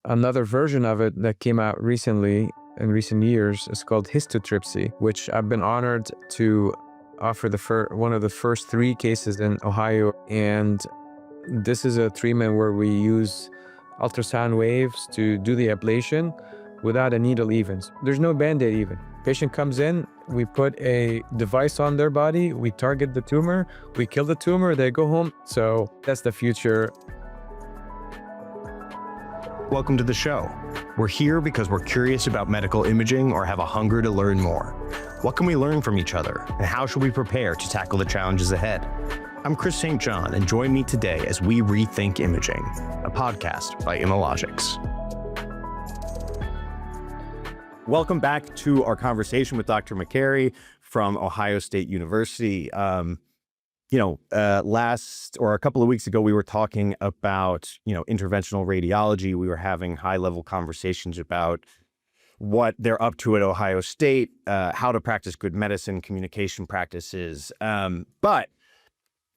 Another version of it that came out recently, in recent years, is called Histotripsy, which I've been honored to offer one of the first 3 cases in Ohio. And this is a treatment where we use ultrasound waves to do the ablation without a needle even. There's no Band-Aid even. Patient comes in, we put a device on their body, we target the tumor, we kill the tumor, they go home. So that's the future. Welcome to the show. We're here because we're curious about medical imaging or have a hunger to learn more. What can we learn from each other, and how should we prepare to tackle the challenges ahead? I'm Chris St. John, and join me today as we rethink imaging, a podcast by Immunologics. Welcome back to our conversation with Dr. Makary from Ohio State University. A couple of weeks ago, we were talking about, interventional radiology. We were having high-level conversations about what they're up to at Ohio State, how to practice good medicine, communication practices. But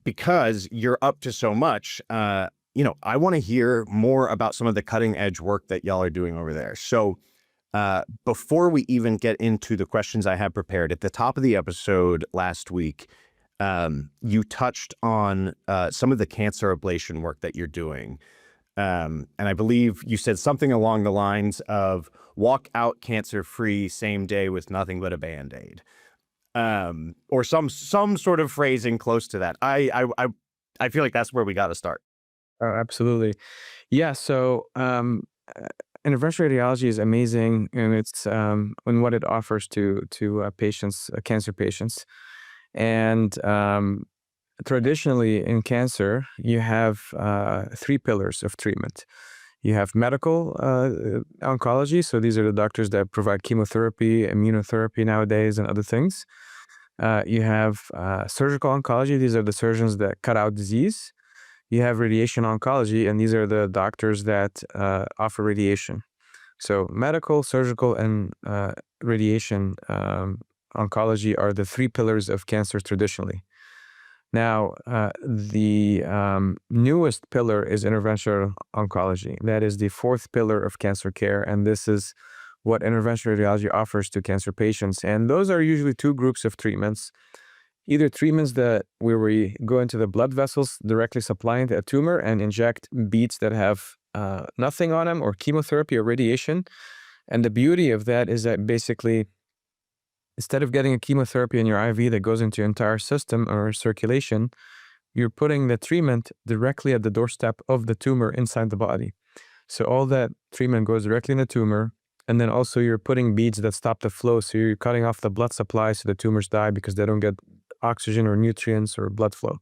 because you're up to so much, I want to hear more about some of the cutting-edge work that y'all are doing over there. So before we even get into the questions I have prepared, at the top of the episode last week, you touched on some of the cancer ablation work that you're doing. And I believe you said something along the lines of walk out cancer-free same day with nothing but a Band-Aid. Or some sort of phrasing close to that. I feel like that's where we got to start. Oh, absolutely. Yeah. So interventional radiology is amazing, and it's in what it offers to patients, cancer patients. And traditionally in cancer, you have 3 pillars of treatment. You have medical oncology. So these are the doctors that provide chemotherapy, immunotherapy nowadays, and other things. You have surgical oncology. These are the surgeons that cut out disease. You have radiation oncology, and these are the doctors that offer radiation. So medical, surgical, and radiation oncology are the 3 pillars of cancer traditionally. Now, the newest pillar is interventional oncology. That is the 4th pillar of cancer care, and this is what interventional radiology offers to cancer patients. And those are usually 2 groups of treatments. Either treatments where we go into the blood vessels, directly supplying a tumor and inject beads that have nothing on them, or chemotherapy or radiation. And the beauty of that is that basically, instead of getting a chemotherapy in your IV that goes into your entire system or circulation, you're putting the treatment directly at the doorstep of the tumor inside the body. So all that treatment goes directly in the tumor, and then also you're putting beads that stop the flow. So you're cutting off the blood supply so the tumors die because they don't get oxygen or nutrients or blood flow.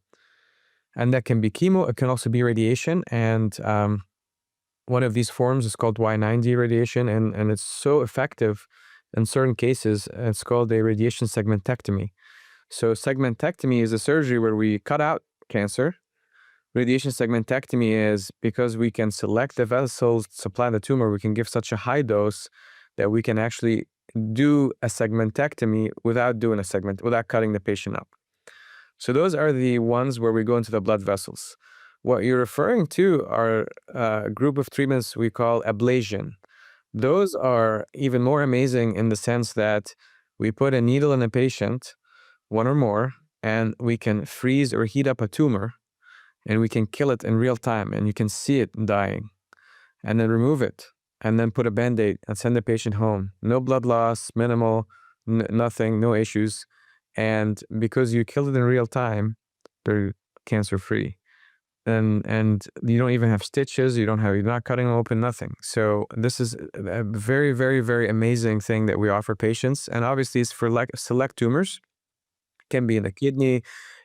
And that can be chemo. It can also be radiation. And one of these forms is called Y90 radiation, and it's so effective. In certain cases, it's called a radiation segmentectomy. So segmentectomy is a surgery where we cut out cancer. Radiation segmentectomy is because we can select the vessels, supply the tumor, we can give such a high dose that we can actually do a segmentectomy without cutting the patient up. So those are the ones where we go into the blood vessels. What you're referring to are a group of treatments we call ablation. Those are even more amazing in the sense that we put a needle in a patient, 1 or more, and we can freeze or heat up a tumor, and we can kill it in real time, and you can see it dying, and then remove it, and then put a Band-Aid and send the patient home. No blood loss, minimal, nothing, no issues. And because you killed it in real time, they're cancer-free. And you don't even have stitches, you're not cutting them open, nothing. So this is a very, very, very amazing thing that we offer patients. And obviously it's for select tumors. It can be in the kidney,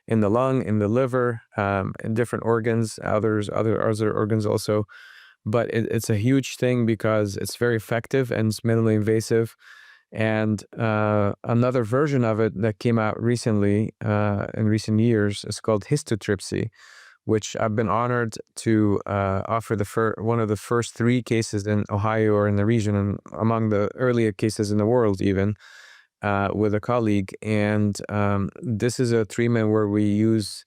in the lung, in the liver, in different organs, other organs also. But it's a huge thing because it's very effective and it's minimally invasive. And another version of it that came out recently, in recent years, is called Histotripsy, which I've been honored to offer one of the first 3 cases in Ohio or in the region, and among the earlier cases in the world even, with a colleague. And this is a treatment where we use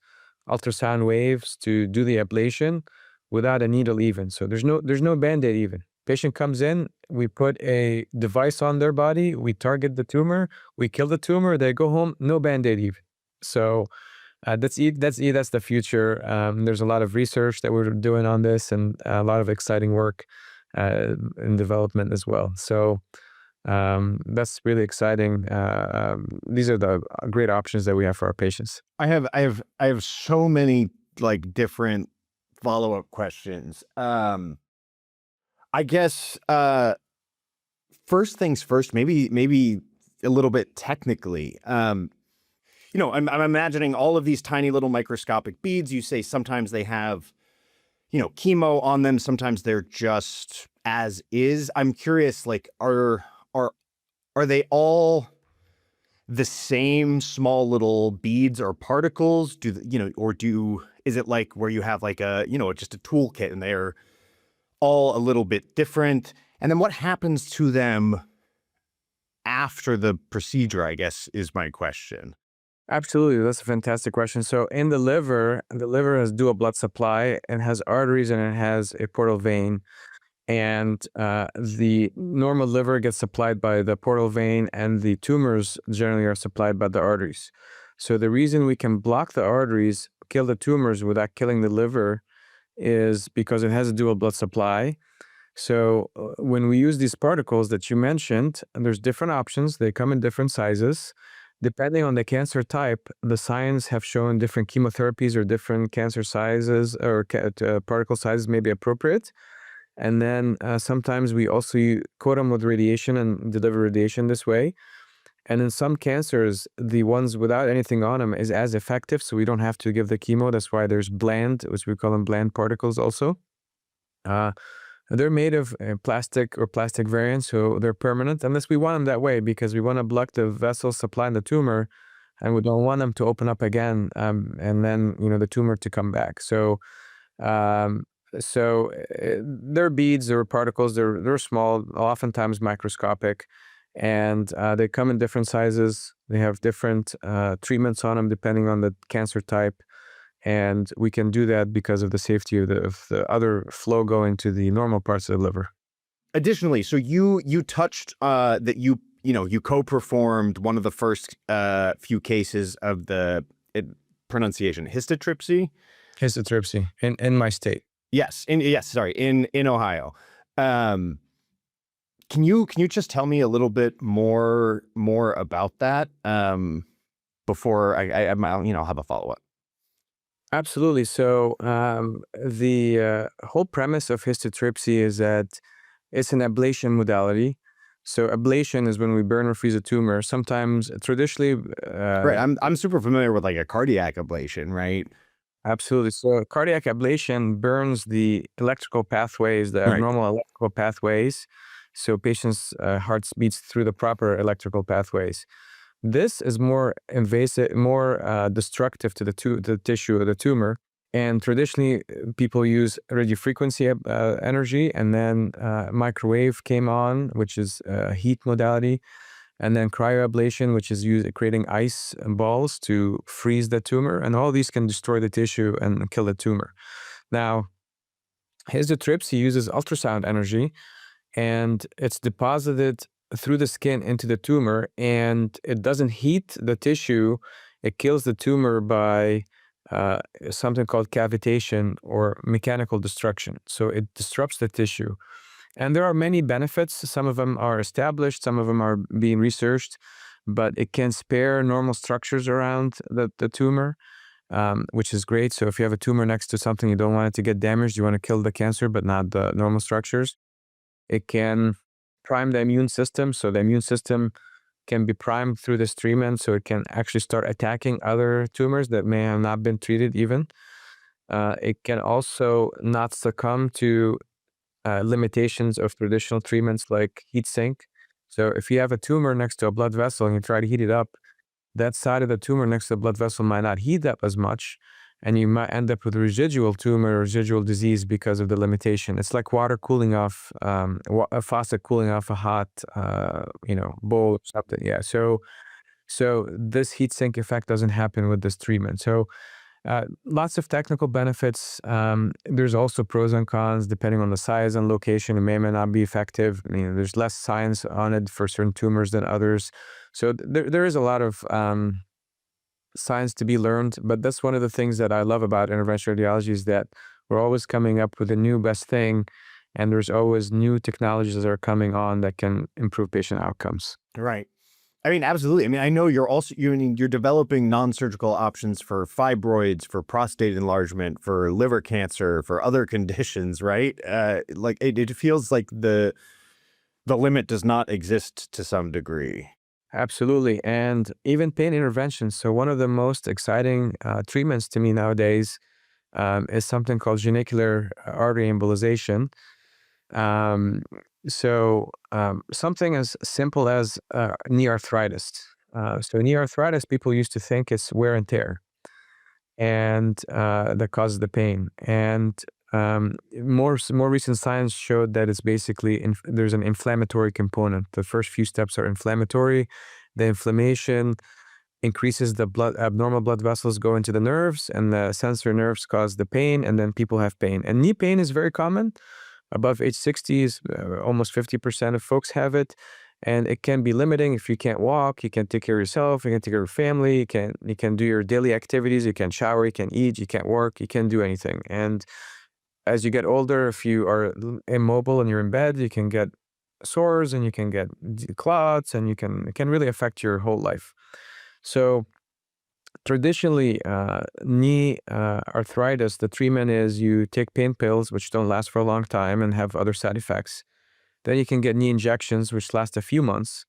ultrasound waves to do the ablation without a needle even. So there's no Band-Aid even. Patient comes in, we put a device on their body, we target the tumor, we kill the tumor, they go home, no Band-Aid even. So that's the future. There's a lot of research that we're doing on this, and a lot of exciting work in development as well. So that's really exciting. These are the great options that we have for our patients. I have so many like different follow-up questions. I guess first things first, maybe a little bit technically. I'm imagining all of these tiny little microscopic beads. You say sometimes they have, chemo on them. Sometimes they're just as is. I'm curious, like, are they all the same small little beads or particles? Is it like where you have like just a toolkit and they're all a little bit different? And then what happens to them after the procedure, I guess, is my question. Absolutely, that's a fantastic question. So in the liver has dual blood supply and has arteries and it has a portal vein. And the normal liver gets supplied by the portal vein, and the tumors generally are supplied by the arteries. So the reason we can block the arteries, kill the tumors without killing the liver, is because it has a dual blood supply. So when we use these particles that you mentioned, and there's different options. They come in different sizes. Depending on the cancer type, the science have shown different chemotherapies or different cancer sizes or particle sizes may be appropriate. And then sometimes we also coat them with radiation and deliver radiation this way. And in some cancers, the ones without anything on them is as effective, so we don't have to give the chemo. That's why there's bland, which we call them bland particles also. They're made of plastic or plastic variants, so they're permanent, unless we want them that way, because we want to block the vessels supplying the tumor, and we don't want them to open up again, and then the tumor to come back. So, they're beads or particles. They're small, oftentimes microscopic, and they come in different sizes. They have different treatments on them depending on the cancer type. And we can do that because of the safety of the other flow going to the normal parts of the liver. Additionally, so you touched that you co-performed one of the first few cases of the pronunciation histotripsy. Histotripsy in my state. Yes, in Ohio. Can you just tell me a little bit more about that before I have a follow-up? Absolutely. So the whole premise of histotripsy is that it's an ablation modality. So ablation is when we burn or freeze a tumor. Sometimes, traditionally, right. I'm super familiar with like a cardiac ablation, right? Absolutely. So cardiac ablation burns the electrical pathways, the abnormal electrical pathways. So patients' hearts beats through the proper electrical pathways. This is more invasive, more destructive to the tissue of the tumor. And traditionally, people use radiofrequency energy, and then microwave came on, which is a heat modality, and then cryoablation, which is creating ice balls to freeze the tumor. And all these can destroy the tissue and kill the tumor. Now, histotripsy uses ultrasound energy, and it's deposited through the skin into the tumor, and it doesn't heat the tissue. It kills the tumor by something called cavitation or mechanical destruction. So it disrupts the tissue. And there are many benefits. Some of them are established, some of them are being researched, but it can spare normal structures around the tumor, which is great. So if you have a tumor next to something, you don't want it to get damaged, you want to kill the cancer, but not the normal structures. It can prime the immune system. So the immune system can be primed through this treatment, so it can actually start attacking other tumors that may have not been treated even. It can also not succumb to limitations of traditional treatments like heat sink. So if you have a tumor next to a blood vessel and you try to heat it up, that side of the tumor next to the blood vessel might not heat up as much, and you might end up with residual tumor, residual disease because of the limitation. It's like water cooling off, a faucet cooling off a hot, bowl or something. Yeah. So this heat sink effect doesn't happen with this treatment. So Lots of technical benefits. There's also pros and cons depending on the size and location. It may or may not be effective. There's less science on it for certain tumors than others. So there is a lot of science to be learned. But that's one of the things that I love about interventional radiology is that we're always coming up with a new best thing, and there's always new technologies that are coming on that can improve patient outcomes. Right. I mean, absolutely. I mean, I know you're developing non-surgical options for fibroids, for prostate enlargement, for liver cancer, for other conditions, right? Like it feels like the limit does not exist to some degree. Absolutely. And even pain interventions. So one of the most exciting treatments to me nowadays is something called genicular artery embolization. Something as simple as knee arthritis. So knee arthritis, people used to think it's wear and tear, and that causes the pain. And more recent science showed that it's basically there's an inflammatory component. The first few steps are inflammatory. The inflammation increases the abnormal blood vessels go into the nerves, and the sensory nerves cause the pain, and then people have pain. And knee pain is very common. Above age 60 is almost 50% of folks have it. And it can be limiting if you can't walk, you can't take care of yourself, you can't take care of your family, you can do your daily activities, you can shower, you can eat, you can't work, you can't do anything. And as you get older, if you are immobile and you're in bed, you can get sores and you can get clots, and it can really affect your whole life. So traditionally, knee arthritis, the treatment is you take pain pills, which don't last for a long time and have other side effects. Then you can get knee injections, which last a few months.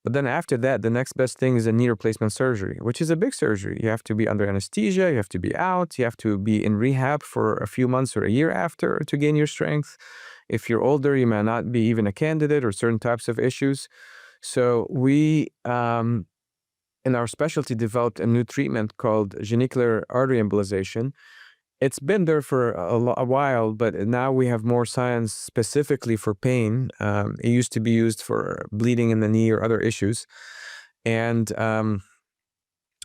But then after that, the next best thing is a knee replacement surgery, which is a big surgery. You have to be under anesthesia, you have to be out, you have to be in rehab for a few months or a year after to gain your strength. If you're older, you may not be even a candidate or certain types of issues. So we, in our specialty, developed a new treatment called genicular artery embolization. It's been there for a while, but now we have more science specifically for pain. It used to be used for bleeding in the knee or other issues. And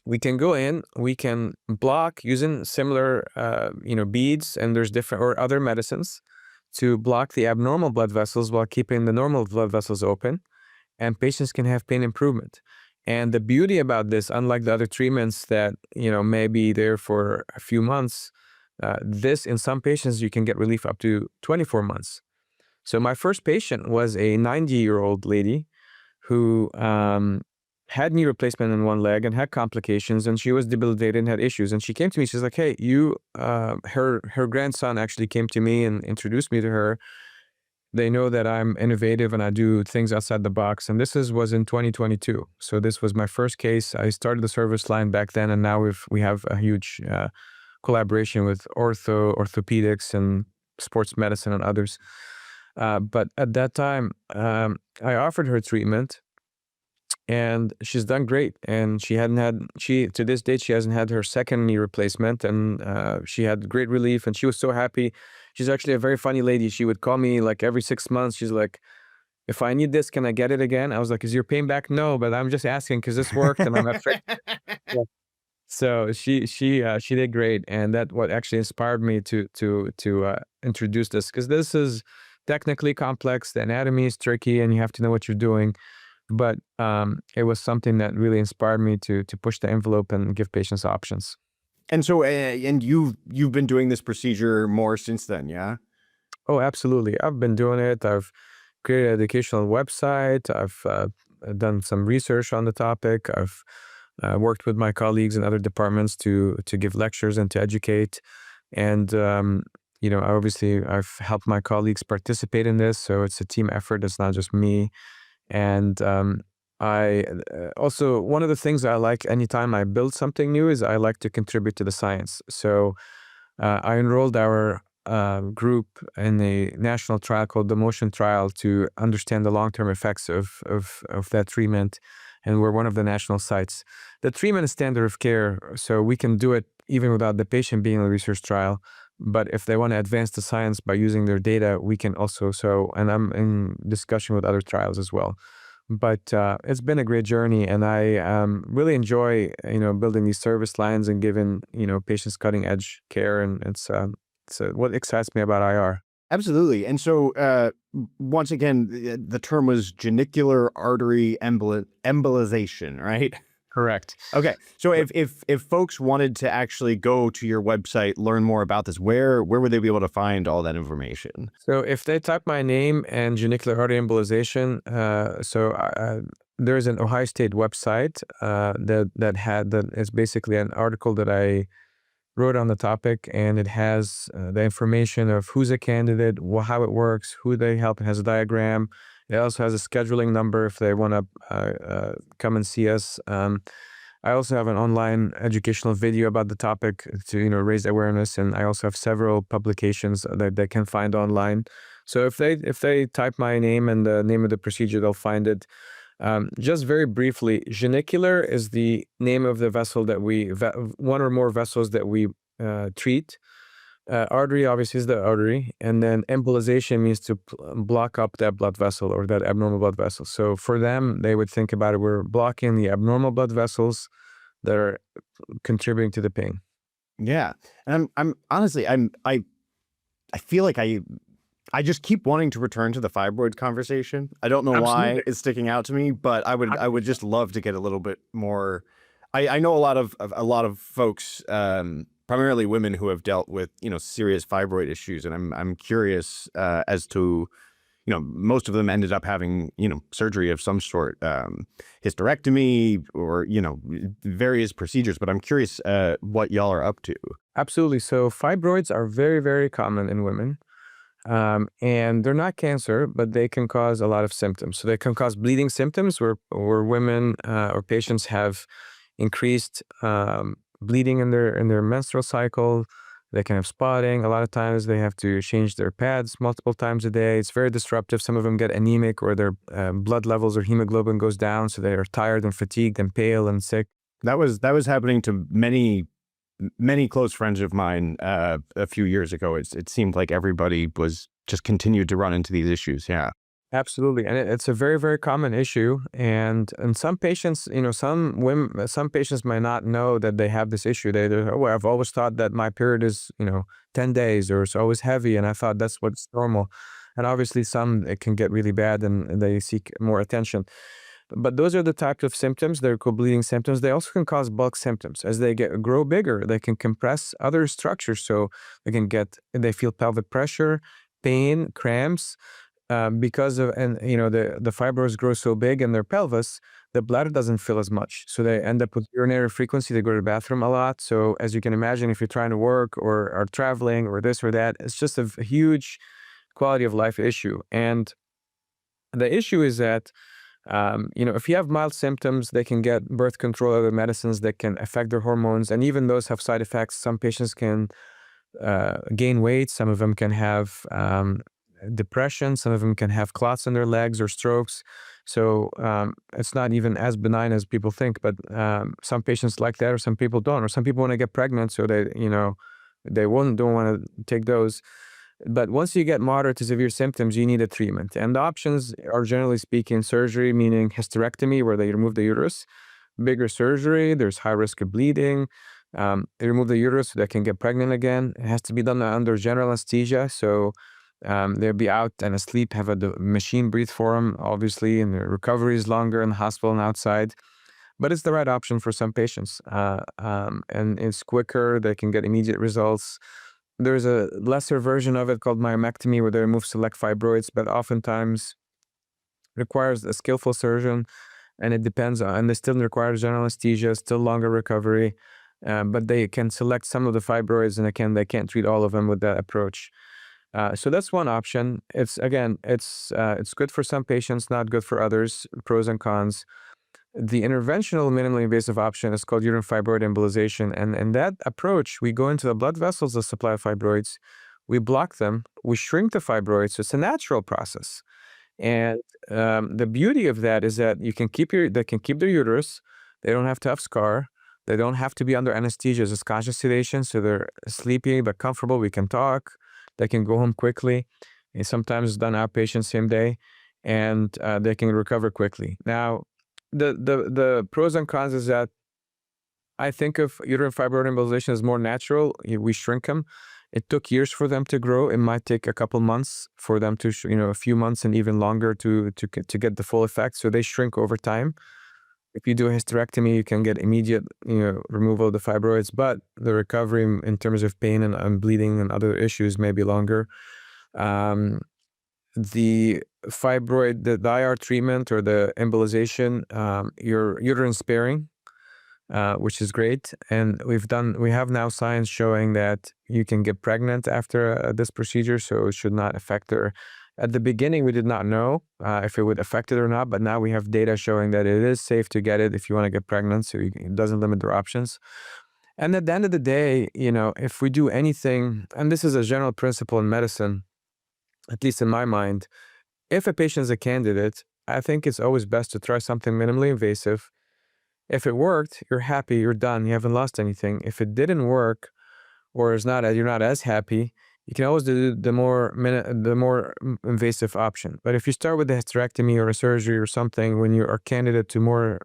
we can go in, we can block using similar, beads, and there's different or other medicines to block the abnormal blood vessels while keeping the normal blood vessels open, and patients can have pain improvement. And the beauty about this, unlike the other treatments that, may be there for a few months, this, in some patients, you can get relief up to 24 months. So my first patient was a 90-year-old lady who had knee replacement in one leg and had complications, and she was debilitated and had issues. And she came to me, she's like, hey, her grandson actually came to me and introduced me to her. They know that I'm innovative and I do things outside the box. And this was in 2022. So this was my first case. I started the service line back then, and now we have a huge collaboration with orthopedics and sports medicine and others. But at that time, I offered her treatment, and she's done great. And to this date, she hasn't had her second knee replacement, and she had great relief, and she was so happy. She's actually a very funny lady. She would call me like every 6 months. She's like, if I need this, can I get it again? I was like, is your pain back? No, but I'm just asking because this worked, and I'm afraid. Yeah. So she did great, and that what actually inspired me to introduce this, because this is technically complex. The anatomy is tricky, and you have to know what you're doing. But it was something that really inspired me to push the envelope and give patients options. And so, and you've been doing this procedure more since then, yeah? Oh, absolutely. I've been doing it. I've created an educational website. I've done some research on the topic. I've worked with my colleagues in other departments to give lectures and to educate. And obviously, I've helped my colleagues participate in this, so it's a team effort. It's not just me. And I also, one of the things I like anytime I build something new is I like to contribute to the science. So I enrolled our group in a national trial called the MOTION trial to understand the long-term effects of that treatment. And we're one of the national sites. The treatment is standard of care, so we can do it even without the patient being in a research trial. But if they want to advance the science by using their data, we can also. And I'm in discussion with other trials as well. But it's been a great journey, and I really enjoy building these service lines and giving patients cutting edge care, and it's what excites me about IR. Absolutely. And so, once again, the term was genicular artery embolization, right? Correct. Okay. So if folks wanted to actually go to your website, learn more about this, where would they be able to find all that information? So if they type my name and genicular artery embolization, there's an Ohio State website that is basically an article that I wrote on the topic, and it has the information of who's a candidate, how it works, who they help. It has a diagram. It also has a scheduling number if they want to come and see us. I also have an online educational video about the topic to raise awareness, and I also have several publications that they can find online. So if they type my name and the name of the procedure, they'll find it. Just very briefly, genicular is the name of the vessel that one or more vessels that we treat. Artery obviously is the artery, and then embolization means to block up that blood vessel or that abnormal blood vessel. So for them, they would think about it, we're blocking the abnormal blood vessels that are contributing to the pain. Yeah. And I'm honestly, I feel like I just keep wanting to return to the fibroid conversation. I don't know why Absolutely. it's sticking out to me, but I would just love to get a little bit more. I know a lot of folks, primarily women, who have dealt with serious fibroid issues, and I'm curious as to most of them ended up having surgery of some sort, hysterectomy or various procedures. But I'm curious what y'all are up to. Absolutely. So fibroids are very, very common in women. And they're not cancer, but they can cause a lot of symptoms. So they can cause bleeding symptoms where women or patients have increased bleeding in their menstrual cycle. They can have spotting. A lot of times they have to change their pads multiple times a day. It's very disruptive. Some of them get anemic, or their blood levels or hemoglobin goes down, so they are tired and fatigued and pale and sick. That was happening to many close friends of mine a few years ago. It seemed like everybody was just continued to run into these issues. Yeah. Absolutely, and it's a very, very common issue. And some patients, some women, some patients might not know that they have this issue. Oh, I've always thought that my period is 10 days, or it's always heavy, and I thought that's what's normal. And obviously, some it can get really bad, and they seek more attention. But those are the types of symptoms. They're called bleeding symptoms. They also can cause bulk symptoms. As they grow bigger, they can compress other structures. So they feel pelvic pressure, pain, cramps, because of, and the fibroids grow so big in their pelvis, the bladder doesn't fill as much. So they end up with urinary frequency. They go to the bathroom a lot. So as you can imagine, if you're trying to work or are traveling or this or that, it's just a huge quality of life issue. And the issue is that if you have mild symptoms, they can get birth control, other medicines that can affect their hormones, and even those have side effects. Some patients can gain weight. Some of them can have depression. Some of them can have clots in their legs or strokes. So it's not even as benign as people think. But some patients like that, or some people don't, or some people want to get pregnant, so they don't want to take those. But once you get moderate to severe symptoms, you need a treatment. And the options are, generally speaking, surgery, meaning hysterectomy, where they remove the uterus. Bigger surgery, there's high risk of bleeding. They remove the uterus so they can get pregnant again. It has to be done under general anesthesia. So they'll be out and asleep, have the machine breathe for them, obviously, and the recovery is longer in the hospital and outside. But it's the right option for some patients. And it's quicker. They can get immediate results. There's a lesser version of it called myomectomy, where they remove select fibroids, but oftentimes requires a skillful surgeon, and it depends on, and they still require general anesthesia, still longer recovery, but they can select some of the fibroids, and they can't treat all of them with that approach. So that's one option. It's good for some patients, not good for others. Pros and cons. The interventional minimally invasive option is called uterine fibroid embolization. And in that approach, we go into the blood vessels that supply fibroids, we block them, we shrink the fibroids. So it's a natural process. And the beauty of that is that they can keep their uterus. They don't have to have scar. They don't have to be under anesthesia. It's conscious sedation. So they're sleepy but comfortable. We can talk. They can go home quickly. And sometimes it's done outpatient same day. and they can recover quickly. Now, the pros and cons is that I think of uterine fibroid embolization as more natural. We shrink them. It took years for them to grow. It might take a couple months for them to, a few months and even longer to get the full effect. So they shrink over time. If you do a hysterectomy, you can get immediate, removal of the fibroids, but the recovery in terms of pain and bleeding and other issues may be longer. The fibroid, the IR treatment or the embolization, you're uterine sparing, which is great. And we have now science showing that you can get pregnant after this procedure, so it should not affect her. At the beginning, we did not know if it would affect it or not, but now we have data showing that it is safe to get it if you want to get pregnant, so it doesn't limit their options. And at the end of the day, if we do anything, and this is a general principle in medicine, at least in my mind, if a patient is a candidate, I think it's always best to try something minimally invasive. If it worked, you're happy, you're done, you haven't lost anything. If it didn't work, or you're not as happy, you can always do the more invasive option. But if you start with a hysterectomy or a surgery or something, when you are candidate to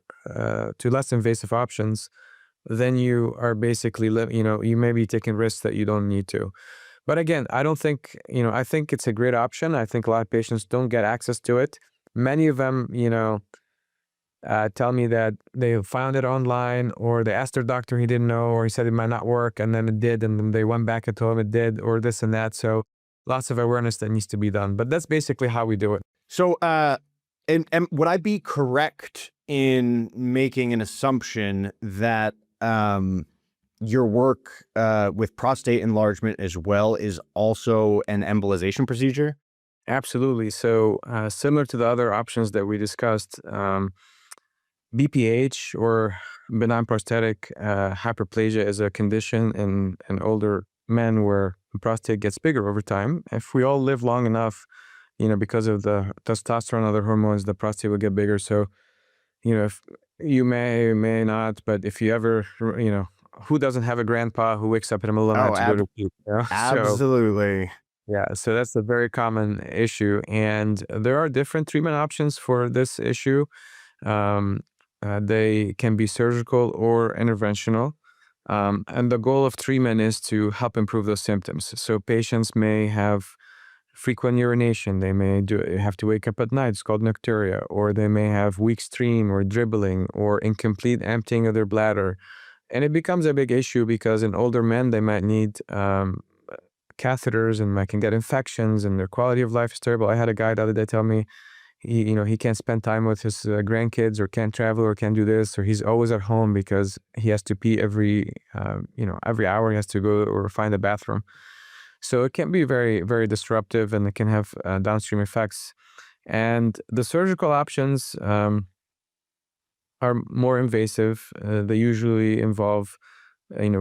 less invasive options, then you are basically you may be taking risks that you don't need to. But again, I don't think, I think it's a great option. I think a lot of patients don't get access to it. Many of them, tell me that they found it online, or they asked their doctor, he didn't know, or he said it might not work, and then it did, and then they went back and told him it did, or this and that. So lots of awareness that needs to be done. But that's basically how we do it. So, and would I be correct in making an assumption that your work with prostate enlargement as well is also an embolization procedure? Absolutely. So similar to the other options that we discussed, BPH, or benign prostatic hyperplasia, is a condition in older men where the prostate gets bigger over time. If we all live long enough, because of the testosterone and other hormones, the prostate will get bigger. So, if you may not, but if you ever, who doesn't have a grandpa who wakes up in the middle of the night to go to puke? Absolutely. Yeah, so that's a very common issue, and there are different treatment options for this issue. They can be surgical or interventional, and the goal of treatment is to help improve those symptoms. So patients may have frequent urination, they may have to wake up at night, it's called nocturia, or they may have weak stream or dribbling or incomplete emptying of their bladder. And it becomes a big issue because in older men, they might need catheters and can get infections, and their quality of life is terrible. I had a guy the other day tell me he can't spend time with his grandkids, or can't travel, or can't do this, or he's always at home because he has to pee every hour. He has to go or find a bathroom. So it can be very, very disruptive, and it can have downstream effects. And the surgical options are more invasive. They usually involve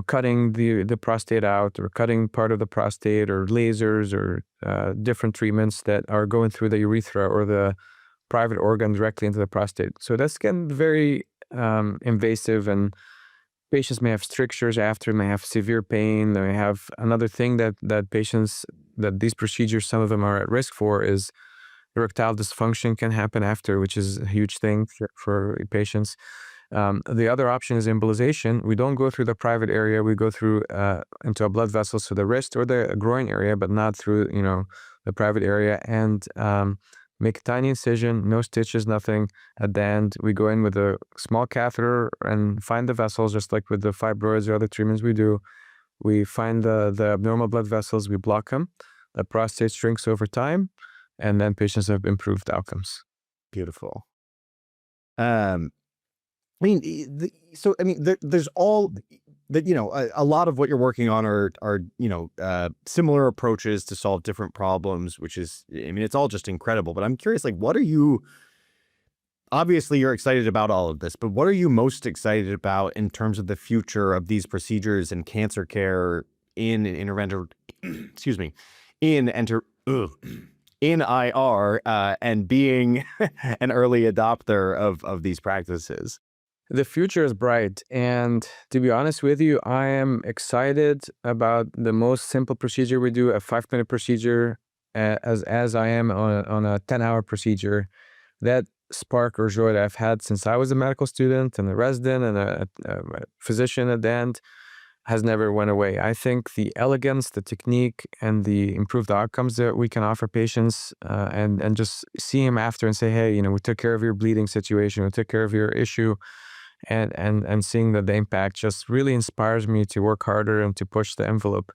cutting the prostate out, or cutting part of the prostate, or lasers, or different treatments that are going through the urethra or the private organ directly into the prostate. So that's can be very invasive, and patients may have strictures after, may have severe pain. They may have another thing that these procedures, some of them are at risk for, is erectile dysfunction can happen after, which is a huge thing for patients. The other option is embolization. We don't go through the private area. We go through into a blood vessel, so the wrist or the groin area, but not through the private area, and make a tiny incision, no stitches, nothing. At the end, we go in with a small catheter and find the vessels, just like with the fibroids or other treatments we do. We find the abnormal blood vessels, we block them. The prostate shrinks over time, and then patients have improved outcomes. Beautiful. There's all that, a lot of what you're working on are similar approaches to solve different problems, which is, it's all just incredible. But I'm curious, what are you, obviously you're excited about all of this, but what are you most excited about in terms of the future of these procedures and cancer care in IR, and being an early adopter of these practices? The future is bright, and to be honest with you, I am excited about the most simple procedure we do, a 5-minute procedure as I am on a 10-hour procedure, that spark or joy that I've had since I was a medical student and a resident and a physician at the end has never went away. I think the elegance, the technique, and the improved outcomes that we can offer patients, and just see them after and say, hey, we took care of your bleeding situation, we took care of your issue, and seeing that the impact just really inspires me to work harder and to push the envelope.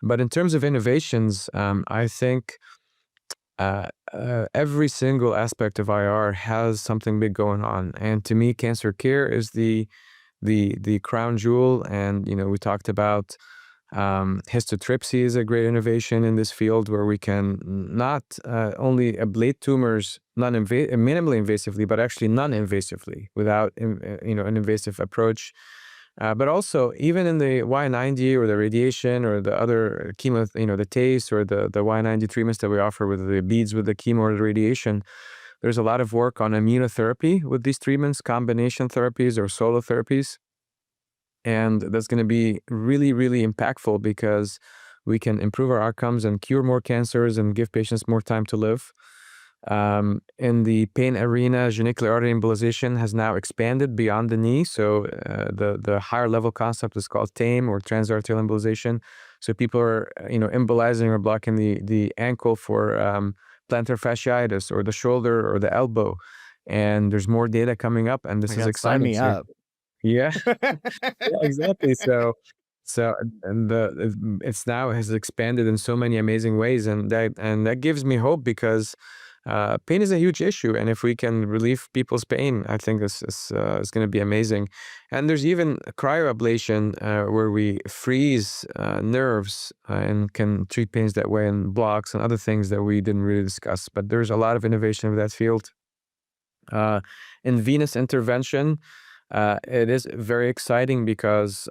But in terms of innovations, I think every single aspect of IR has something big going on, and to me, cancer care is the crown jewel. And we talked about histotripsy is a great innovation in this field, where we can not only ablate tumors minimally invasively, but actually non-invasively without an invasive approach. But also, even in the Y90 or the radiation or the other chemo, the TACE or the Y90 treatments that we offer with the beads with the chemo or the radiation, there's a lot of work on immunotherapy with these treatments, combination therapies or solo therapies. And that's going to be really, really impactful, because we can improve our outcomes and cure more cancers and give patients more time to live. In the pain arena, genicular artery embolization has now expanded beyond the knee. So the higher level concept is called TAME, or transarterial embolization. So people are embolizing or blocking the ankle for plantar fasciitis, or the shoulder or the elbow. And there's more data coming up, and this is exciting. Sign me up. Yeah, yeah, exactly. And it's now has expanded in so many amazing ways, and that gives me hope, because pain is a huge issue, and if we can relieve people's pain, I think this is going to be amazing. And there's even cryoablation, where we freeze nerves and can treat pains that way, and blocks and other things that we didn't really discuss. But there's a lot of innovation in that field. In venous intervention, it is very exciting, because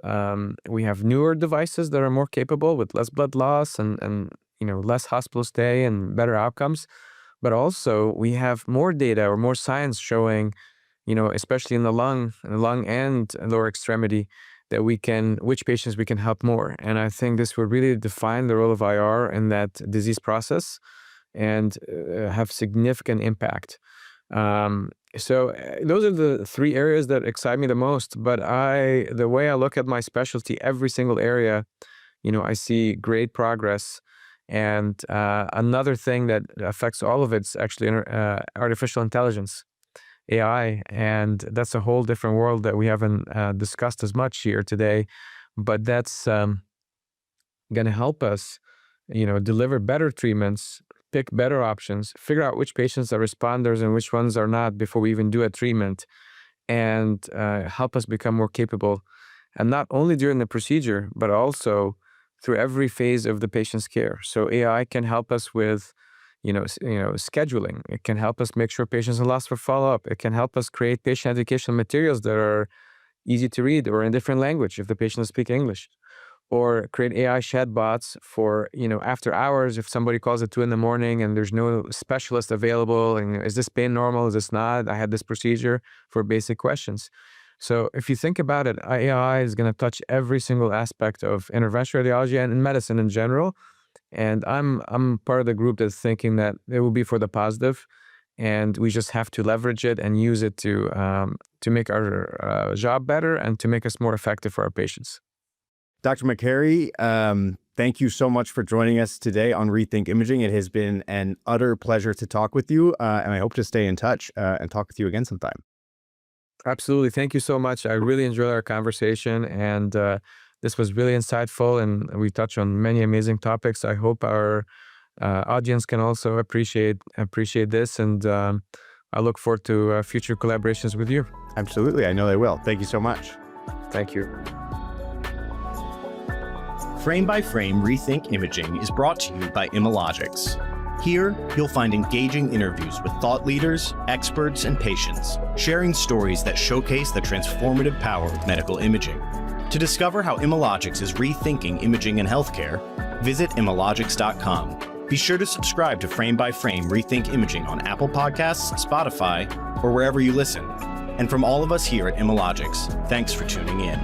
we have newer devices that are more capable with less blood loss and less hospital stay and better outcomes. But also we have more data or more science showing, especially in the lung and lower extremity, that which patients we can help more. And I think this will really define the role of IR in that disease process and have significant impact. So those are the three areas that excite me the most. But the way I look at my specialty, every single area, I see great progress. And another thing that affects all of it's actually artificial intelligence, AI, and that's a whole different world that we haven't discussed as much here today. But that's going to help us, deliver better treatments, pick better options, figure out which patients are responders and which ones are not before we even do a treatment, and help us become more capable. And not only during the procedure, but also through every phase of the patient's care. So AI can help us with, scheduling. It can help us make sure patients are lost for follow-up. It can help us create patient educational materials that are easy to read or in a different language if the patient doesn't speak English. Or create AI chatbots for, after hours, if somebody calls at 2 a.m. and there's no specialist available, and is this pain normal, is this not, I had this procedure, for basic questions. So if you think about it, AI is going to touch every single aspect of interventional radiology and in medicine in general. And I'm part of the group that's thinking that it will be for the positive, and we just have to leverage it and use it to make our job better and to make us more effective for our patients. Dr. Makary, thank you so much for joining us today on Rethink Imaging. It has been an utter pleasure to talk with you, and I hope to stay in touch and talk with you again sometime. Absolutely. Thank you so much. I really enjoyed our conversation, and this was really insightful, and we touched on many amazing topics. I hope our audience can also appreciate this, and I look forward to future collaborations with you. Absolutely. I know they will. Thank you so much. Thank you. Frame by Frame Rethink Imaging is brought to you by Imalogics. Here, you'll find engaging interviews with thought leaders, experts, and patients, sharing stories that showcase the transformative power of medical imaging. To discover how Imalogics is rethinking imaging and healthcare, visit imalogics.com. Be sure to subscribe to Frame by Frame Rethink Imaging on Apple Podcasts, Spotify, or wherever you listen. And from all of us here at Imalogics, thanks for tuning in.